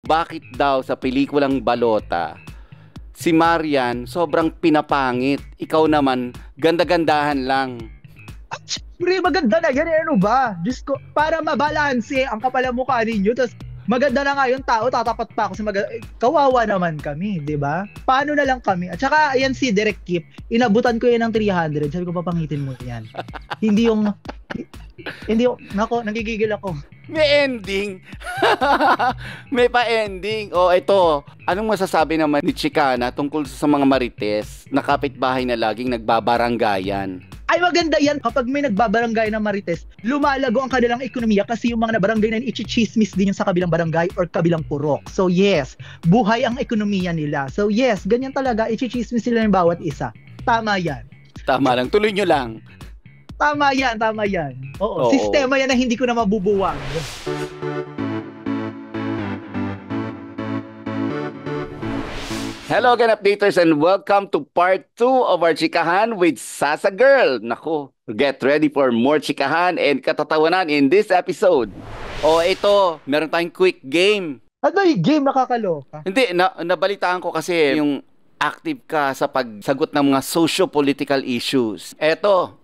bakit daw sa pelikulang Balota, si Marian sobrang pinapangit. Ikaw naman, ganda-gandahan lang. Pre, maganda na yan. Ano ba? Diyos ko, para mabalanse ang kapal ng mukha ninyo. Tapos, maganda na nga yung tao, tatapat pa ako sa kawawa naman kami, di ba? Paano na lang kami? At saka, ayan si Direk Kip, inabutan ko yan ng 300. Sabi ko, papangitin mo yan. Hindi yung, nako, nagigigil ako. May ending. May pa-ending. O, ito. Anong masasabi naman ni Chicana tungkol sa mga marites na kapitbahay na laging nagbabaranggayan? Ay, maganda yan. Kapag may nagbabarangay ng marites, lumalago ang kanilang ekonomiya kasi yung mga nabarangay na ichichismis din yung sa kabilang barangay or kabilang purok. So yes, buhay ang ekonomiya nila. So yes, ganyan talaga, ichichismis sila ng bawat isa. Tama yan. Tama lang, tuloy nyo lang. Tama yan. Oo. Sistema yan na hindi ko na mabubuwang. Hello again, updaters, and welcome to part 2 of our chikahan with Sasa Girl. Naku, get ready for more chikahan and katatawanan in this episode. O ito, meron tayong quick game. Ano yung game, nakakaloka? Hindi, nabalitaan ko kasi yung active ka sa pagsagot ng mga socio-political issues. Eto,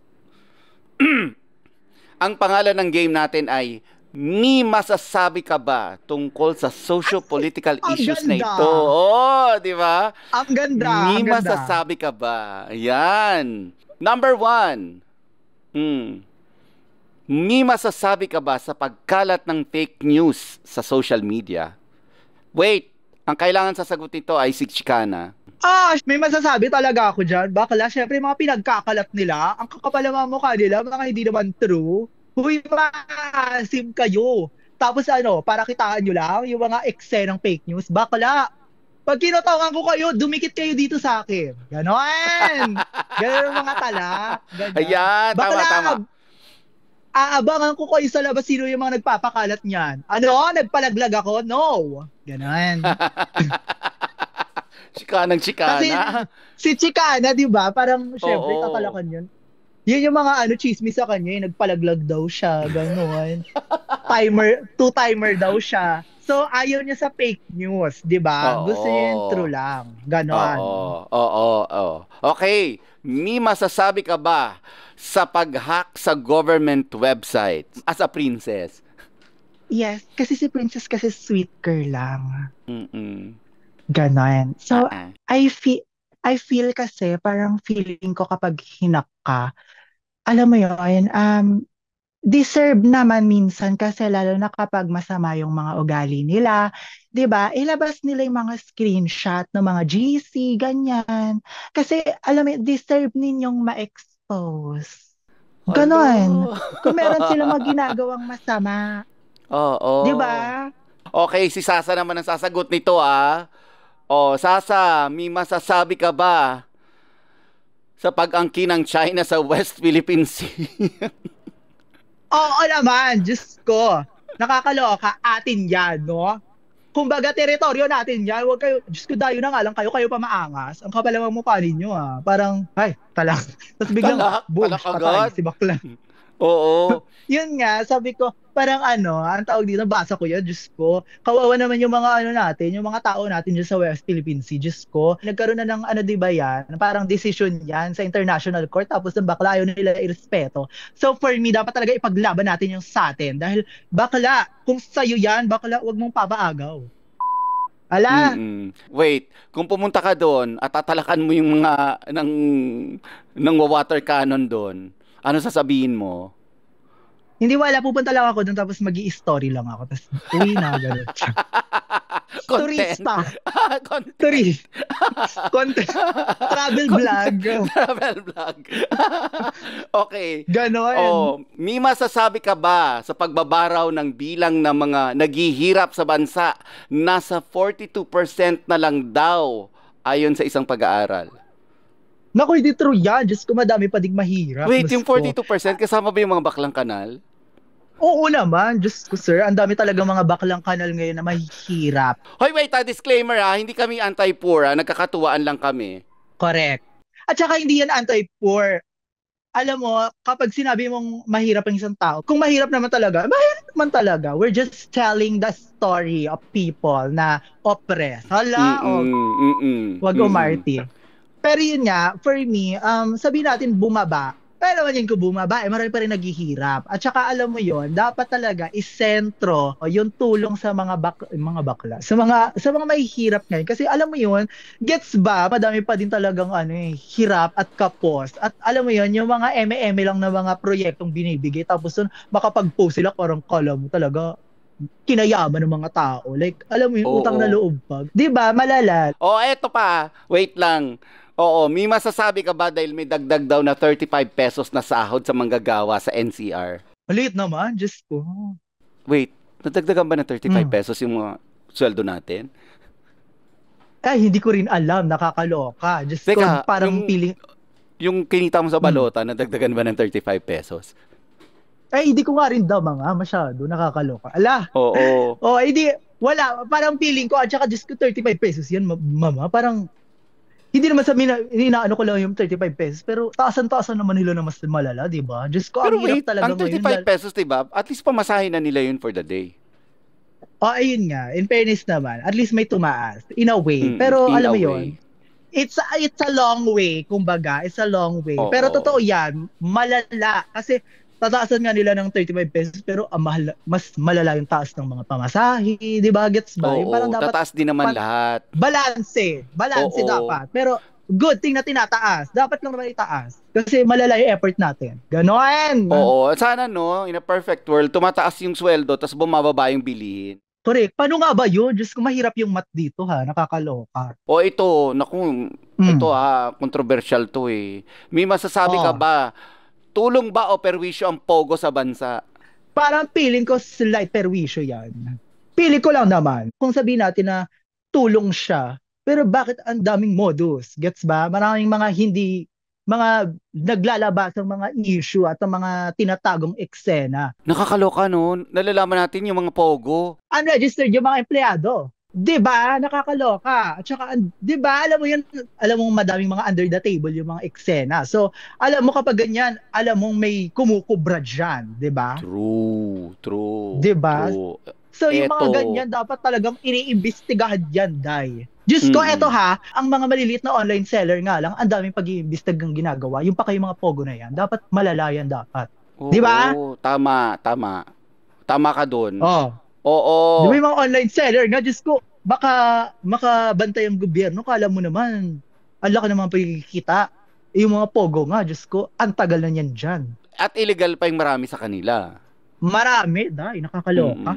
ang pangalan ng game natin ay May masasabi ka ba tungkol sa socio-political issues na ito? Oh, di ba? Ang ganda. May masasabi ka ba? Ayan. Number 1. May masasabi ka ba sa pagkalat ng fake news sa social media? Wait, ang kailangan sasagot nito ay si Chicana. May masasabi talaga ako dyan. Bakla, syempre mga pinagkakalat nila, ang kakapal ng mga mukha nila, mga hindi naman true. Huy, maasim kayo. Tapos para kitaan nyo lang yung mga eksenang fake news. Bakla, pag kinotawan ko kayo, dumikit kayo dito sa akin. Ganon. Ganon ang mga tala. Ganon. Ayan, tama. Aabangan ko kayo sa labas sino yung mga nagpapakalat niyan. Nagpalaglag ako? No. Ganon. Chikanang Chicana. Kasi si Chicana, di ba? Parang, syempre, kakalakan yun. Yun yung mga chismis sa kanya, yung nagpalaglag daw siya, gano'n. Two-timer daw siya. So, ayaw niya sa fake news, di ba? Gusto niya yung true lang. Gano'n. Oo. Okay, may masasabi ka ba sa pag-hack sa government website as a princess? Yes, kasi si princess kasi sweet girl lang. Gano'n. So, I feel kasi, parang feeling ko kapag hinak ka, alam mo yun, deserve naman minsan kasi lalo na kapag masama yung mga ugali nila, 'di ba? Ilabas nila yung mga screenshot ng mga GC, ganyan. Kasi alam mo, deserve ninyong ma-expose. Ganon. Kung meron silang mga ginagawang masama. Oo. 'Di ba? Okay, si Sasa naman ang sasagot nito, Sasa, may masasabi ka ba sa pag-angkin ng China sa West Philippine Sea? Oo naman, Diyos ko. Nakakaloka, atin yan, no? Kumbaga, teritoryo natin yan. Huwag kayo, Diyos ko, dayo na nga lang kayo pa maangas. Ang kapal ng mukha ninyo, Parang, talak. Tapos biglang, boom, patay, si bakla. Oo. Yun nga, sabi ko, parang ang tawag dito, basa ko yan, Diyos ko. Kawawa naman yung mga natin, yung mga tao natin dyan sa West Philippine Sea, Diyos ko. Nagkaroon na ng di ba yan? Parang decision yan sa international court, tapos ng bakla, ayaw nila irespeto. So for me, dapat talaga ipaglaban natin yung sa atin. Dahil bakla, kung sa'yo yan, bakla, wag mong papaagaw. Ala? Wait, kung pumunta ka doon at tatalakan mo yung mga ng water cannon doon, ano sasabihin mo? Hindi wala, pupunta lang ako doon tapos magi-story lang ako. Tapos uwi na, gano'n. Turista. Content. Travel vlog. Okay. Gano'n. May masasabi ka ba sa pagbabaraw ng bilang ng mga naghihirap sa bansa? Nasa 42% na lang daw ayon sa isang pag-aaral. Naku, hindi true yan. Diyos ko, madami pa ding mahirap. Wait, yung 42% kasama ba yung mga baklang kanal? Oo naman, Diyos ko, sir. Ang dami talaga mga baklang kanal ngayon na mahihirap. Hoy, wait, disclaimer hindi kami anti-poor, nagkakatuwaan lang kami. Correct. At saka hindi yan anti-poor. Alam mo, kapag sinabi mong mahirap ang isang tao, kung mahirap naman talaga, mahirap man talaga. We're just telling the story of people na oppressed. Hala, o wag umarty. Pero yun nga, for me, sabihin natin bumaba. Pero naman yun kung bumaba, marami pa rin naghihirap. At saka alam mo yun, dapat talaga isentro yung tulong sa mga bakla, sa mga mahihirap ngayon. Kasi alam mo yun, gets ba, madami pa din talagang hirap at kapos. At alam mo yun, yung mga eme-eme lang na mga proyektong binibigay, tapos dun, makapag-post sila, parang kala mo talaga, kinayaman ng mga tao. Like, alam mo yung utang na loob pa. Di ba? Malala. Eto pa. Wait lang. Oo, may masasabi ka ba dahil may dagdag daw na 35 pesos na sahod sa manggagawa sa NCR? Maliit naman, Diyos ko. Wait, nadagdagan ba ng 35 pesos yung mga sweldo natin? Ay, hindi ko rin alam, nakakaloka. Diyos ko, parang feeling... Yung kinita mo sa balota, nadagdagan ba ng 35 pesos? Ay, hindi ko nga rin daw masyado, nakakaloka. Ala! Oo. Hindi, wala. Parang feeling ko, at saka Diyos ko, 35 pesos yan, mama. Parang... Hindi naman sabihin na inaano ko lang yung 35 pesos, pero taasan-taasan naman nila na mas malala, di ba? Diyos ko, pero ang hirap talaga ang 35 pesos, di ba? At least pamasahin na nila yun for the day. Ayun nga. In fairness naman, at least may tumaas. In a way. Pero alam mo yun, it's a long way, kumbaga. It's a long way. Pero totoo yan, malala. Kasi tataasan nga nila ng 35 pesos, pero mas malala yung taas ng mga pamasahe, di ba? Gets ba? Yung parang dapat tataas din naman lahat. Balance dapat. Pero good thing na tinataas. Dapat lang naman itaas. Kasi malala yung effort natin. Ganon! Oo. Sana in a perfect world, tumataas yung sweldo, tapos bumababa yung bilihin. Correct. Paano nga ba yun? Diyos ko, mahirap yung math dito ha. Nakakaloka. Ito, ito controversial to eh. May masasabi ka ba, tulong ba o perwisyo ang pogo sa bansa? Parang feeling ko slight perwisyo yan. Feeling ko lang naman. Kung sabihin natin na tulong siya, pero bakit ang daming modus? Gets ba? Maraming mga naglalabas ng mga issue at ang mga tinatagong eksena. Nakakaloka nalalaman natin yung mga pogo. Unregistered yung mga empleyado. 'Di ba? Nakakaloka. At saka 'di ba, alam mo madaming mga under the table yung mga eksena. So, alam mo kapag ganyan, alam mo may kumukubra diyan, 'di ba? True. 'Di ba? So, yung mga ganyan dapat talagang iniimbestigahan yan, Day. Diyos ko, eto ang mga maliliit na online seller nga lang, ang daming pag-iimbestigang ginagawa. Yung pa kayo mga pogo na yan, dapat malalayan dapat. 'Di ba? Tama. Tama ka doon. Oo. Di ba yung mga online seller nga, Diyos ko, baka makabantay ang gobyerno, kala mo naman, ang laki naman pagkikita. Yung mga pogo nga, Diyos ko, ang tagal na yan dyan. At illegal pa yung marami sa kanila. Marami, nakakaloka.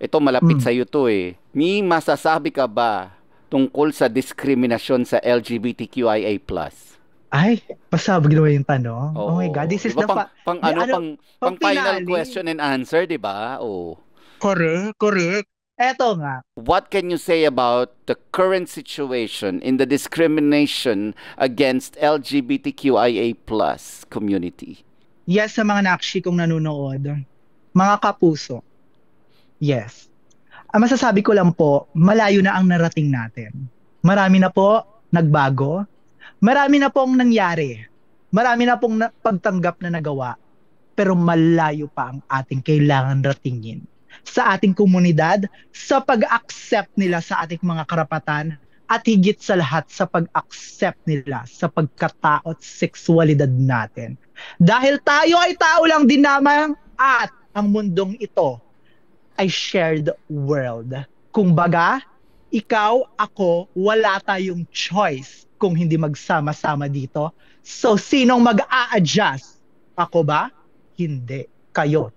Ito malapit sa iyo to eh. May masasabi ka ba tungkol sa diskriminasyon sa LGBTQIA+? Ay, pasabog naman yung tanong. Oh my God, this is diba, the pang final question and answer, di ba? Correct. Eto nga. What can you say about the current situation in the discrimination against LGBTQIA+ community? Yes, sa mga nakshi kong nanonood, mga kapuso. Yes. Ang masasabi ko lang po, malayo na ang narating natin. Marami na po nagbago. Marami na pong nangyari. Marami na pong pagtanggap na nagawa. Pero malayo pa ang ating kailangan ratingin sa ating komunidad, sa pag-accept nila sa ating mga karapatan, at higit sa lahat sa pag-accept nila sa pagkatao at sexualidad natin. Dahil tayo ay tao lang din naman at ang mundong ito ay shared world. Kumbaga, ikaw, ako, wala tayong choice kung hindi magsama-sama dito. So, sinong mag-a-adjust? Ako ba? Hindi. Kayo.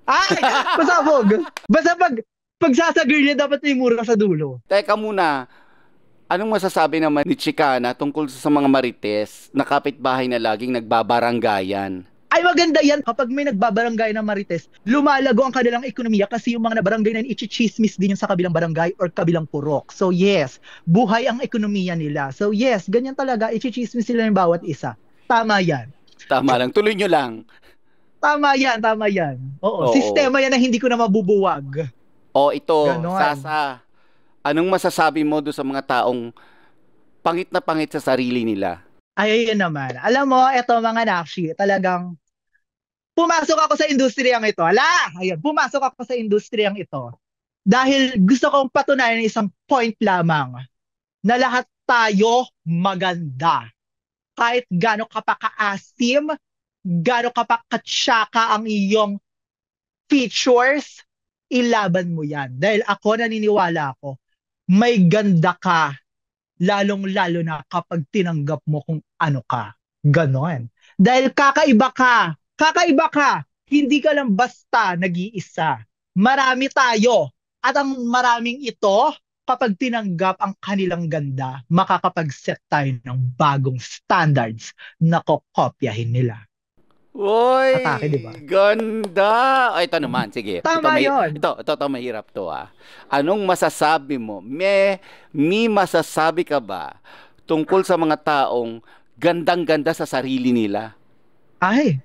Ay! Pasabog! Basta pag sasagir niya, dapat may mura sa dulo. Teka muna, anong masasabi naman ni Chicana tungkol sa mga marites na kapitbahay na laging nagbabaranggayan? Ay, maganda yan. Kapag may nagbabarangay ng marites, lumalago ang kanilang ekonomiya kasi yung mga nabarangay na ichichismis din yung sa kabilang barangay or kabilang purok. So yes, buhay ang ekonomiya nila. So yes, ganyan talaga, ichichismis sila ng bawat isa. Tama yan. Tama lang, tuloy nyo lang. Tama yan. Oo. Sistema yan na hindi ko na mabubuwag. Ito, ganon. Sasa, anong masasabi mo doon sa mga taong pangit na pangit sa sarili nila? Ay, ayun naman. Alam mo, eto mga nakshi, talagang pumasok ako sa industriyang ito. Ayun, pumasok ako sa industriyang ito. Dahil gusto kong patunayan isang point lamang na lahat tayo maganda. Kahit gaano ka pa kaasim, gaano ka pa katsaka ang iyong features, ilaban mo yan. Dahil ako naniniwala ako, may ganda ka, lalong-lalo na kapag tinanggap mo kung ano ka. Ganon. Dahil kakaiba ka, hindi ka lang basta nag-iisa. Marami tayo. At ang maraming ito, kapag tinanggap ang kanilang ganda, makakapag-set tayo ng bagong standards na kokopyahin nila. Uy, Atake, di ba? ganda. Ito naman, sige. Tama yun. Ito mahirap to ah. Anong masasabi mo? May masasabi ka ba tungkol sa mga taong gandang-ganda sa sarili nila? Ay,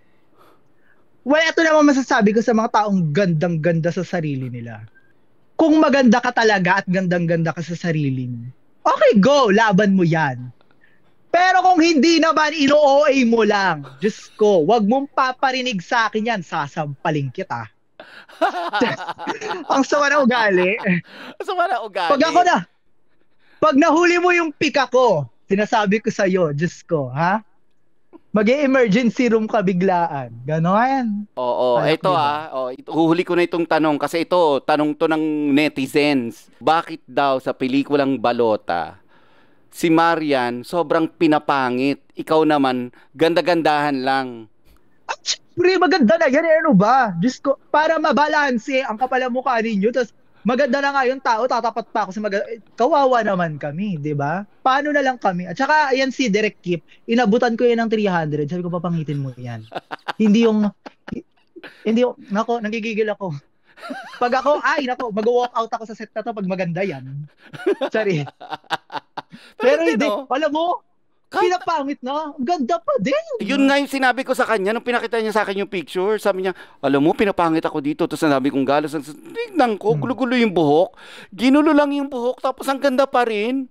well, ito naman masasabi ko sa mga taong gandang-ganda sa sarili nila. Kung maganda ka talaga at gandang-ganda ka sa sarili mo, okay, go, laban mo yan. Pero kung hindi naman, ino-OA mo lang. Diyos ko, wag mong paparinig sa akin yan, sasampaling kita. Ang sama na ugali. Sama na ugali. Pag nahuli mo yung pika ko, sinasabi ko sa'yo, Diyos ko, ha? Mag-emergency room ka biglaan. Ganon. Oo, ito huhuli ko na itong tanong kasi ito, tanong to ng netizens. Bakit daw sa pelikulang Balota, si Marian sobrang pinapangit, ikaw naman ganda-gandahan lang? At syempre, maganda na yan. Ano ba? Diyos ko, para mabalanse ang kapal ng mukha ninyo. Tapos, maganda na nga yung tao, tatapat pa ako sa kawawa naman kami, di ba? Paano na lang kami? At saka, ayan si Direk Kip, inabutan ko yan ng 300. Sabi ko, papangitin mo yan. Hindi yung, nako, nagigigil ako. Pag ako, mag-walk out ako sa set na to pag maganda yan. Sorry. Pero hindi, alam mo, pinapangit na. Ganda pa din. Yun nga yung sinabi ko sa kanya nung pinakita niya sa akin yung picture. Sabi niya, alam mo, pinapangit ako dito. Tapos sinabi kong galos. Tignan ko, gulo-gulo yung buhok. Ginulo lang yung buhok. Tapos ang ganda pa rin.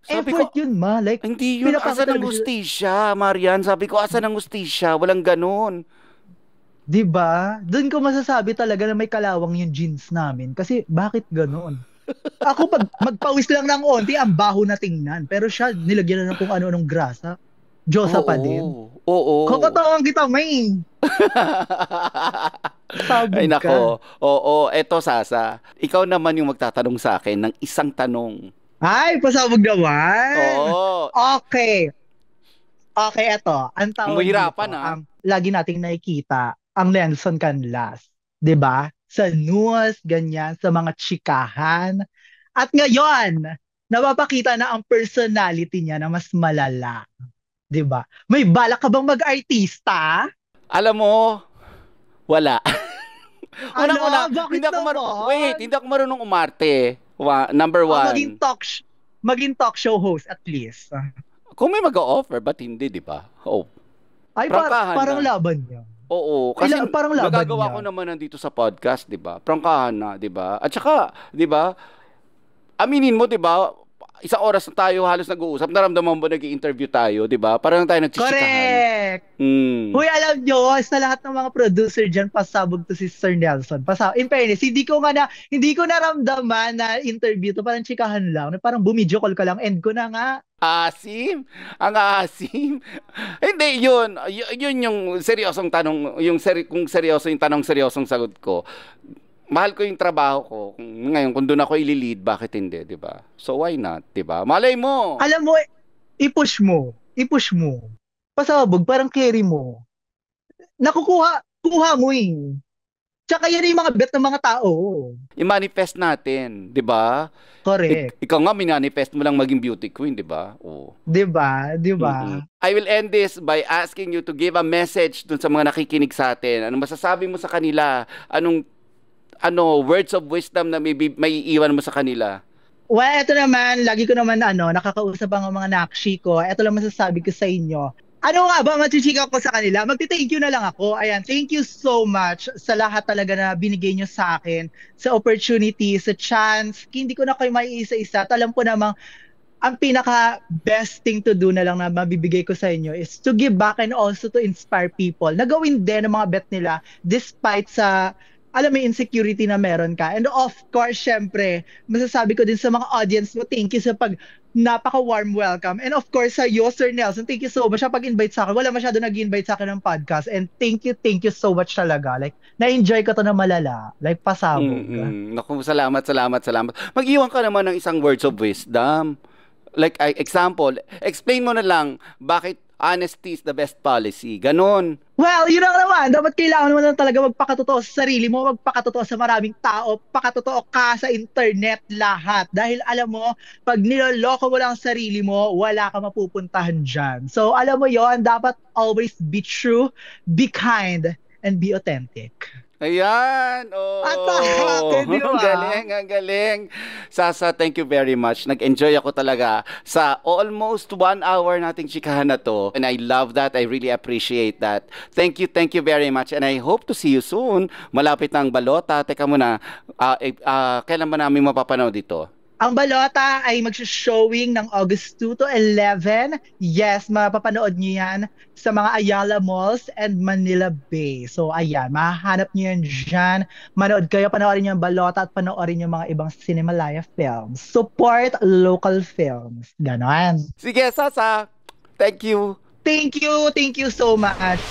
Sabi effort ko, yun, ma. Like, hindi yun. Asa ng hustisya, Marian? Sabi ko, asa ng hustisya? Walang ganun. Diba? Doon ko masasabi talaga na may kalawang yung jeans namin. Kasi bakit ganoon? Ako pag magpawis lang ng onti, ang baho na tingnan. Pero siya, nilagyan na ng kung ano-anong grasa. Diyosa pa din. Oo. Kakatawang kita, may. Ay nako. Oo, eto Sasa. Ikaw naman yung magtatanong sa akin ng isang tanong. Ay, pasabog naman. Oo. Okay. Okay, eto. Ang tawag Mahirapan dito, ah. ang lagi nating nakikita, ang Nelson Canlas. 'Di ba? Sa news, ganyan, sa mga chikahan. At ngayon, napapakita na ang personality niya na mas malala. 'Di ba? May balak ka bang mag-artista? Alam mo, wala. Ano? Bakit hindi ako marunong umarte. Number one. Maging talk show host at least. Kung may mag-o-offer, ba't hindi, di ba? Oh. Ay, parang laban niya. Oo, kasi parang laban magagawa niya. ko naman nandito sa podcast, 'di ba? Prangkahan na, 'di ba? At saka, 'di ba? Aminin mo, 'di ba? Isang oras na tayo halos nag-uusap, naramdaman mo nag-i-interview tayo, 'di ba? Parang tayo nagchichikahan. Correct. Huy, alam nyo, sa lahat ng mga producer dyan, pasabog to si Sir Nelson. In fairness, hindi ko naramdaman na interview to, parang chikahan lang. Parang bumidyo call ka lang, end ko na nga. Asim? Ang asim? Hindi, yun yung seryosong tanong, kung seryoso yung tanong, seryosong sagot ko. Mahal ko yung trabaho ko. Ngayon, kung doon ako ililid, bakit hindi, di ba? So, why not, di ba? Malay mo! Alam mo, i-push mo. Pasabog, parang carry mo. Kuha mo eh. Tsaka yan yung mga bet ng mga tao. I-manifest natin, di ba? Correct. Ikaw nga, minanifest mo lang maging beauty queen, di ba? Oh. Di ba? I will end this by asking you to give a message dun sa mga nakikinig sa atin. Ano masasabi mo sa kanila? Words of wisdom na may iiwan mo sa kanila? Well, ito naman, lagi ko naman nakakausap ang mga nakshi ko. Ito lang masasabi ko sa inyo. Ano nga ba machichika ko sa kanila? Magti-thank you na lang ako. Ayan, thank you so much sa lahat talaga na binigay nyo sa akin, sa opportunity, sa chance. Hindi ko na kayo maiisa-isa. At alam ko namang ang pinaka best thing to do na lang na mabibigay ko sa inyo is to give back and also to inspire people na gawin din ang mga bet nila despite sa alam mo yung insecurity na meron ka. And of course, syempre, masasabi ko din sa mga audience mo, thank you sa napaka-warm welcome. And of course, sa iyo, Sir Nelson, thank you so much sa pag-invite sa akin. Wala masyado nag-invite sa akin ng podcast. And thank you so much talaga. Like, na-enjoy ko to na malala. Like, pasabog. Naku, salamat. Mag-iwan ka naman ng isang words of wisdom. Like, example, explain mo na lang bakit honesty is the best policy. Ganon. Well, yun lang naman. Dapat kailangan mo na talaga magpakatotoo sa sarili mo, magpakatotoo sa maraming tao, pakatotoo ka sa internet lahat. Dahil alam mo, pag niloloko mo lang ang sarili mo, wala ka mapupuntahan dyan. So, alam mo yon, dapat always be true, be kind, and be authentic. Ayan! Oh, At akin, di ba? ang galing. Sasa, thank you very much. Nag-enjoy ako talaga sa almost 1 hour nating chikahan na to. And I love that. I really appreciate that. Thank you very much. And I hope to see you soon. Malapit na ang balota. Teka muna, kailan ba namin mapapanood dito? Ang balota ay mag-showing ng August 2 to 11. Yes, mapapanood niyo yan sa mga Ayala Malls and Manila Bay. So ayan, mahahanap niyo yan dyan. Manood kayo, panoorin niyo ang balota at panoorin niyo mga ibang Cinemalaya films. Support local films. Ganon. Sige, Sasa. Thank you. Thank you so much.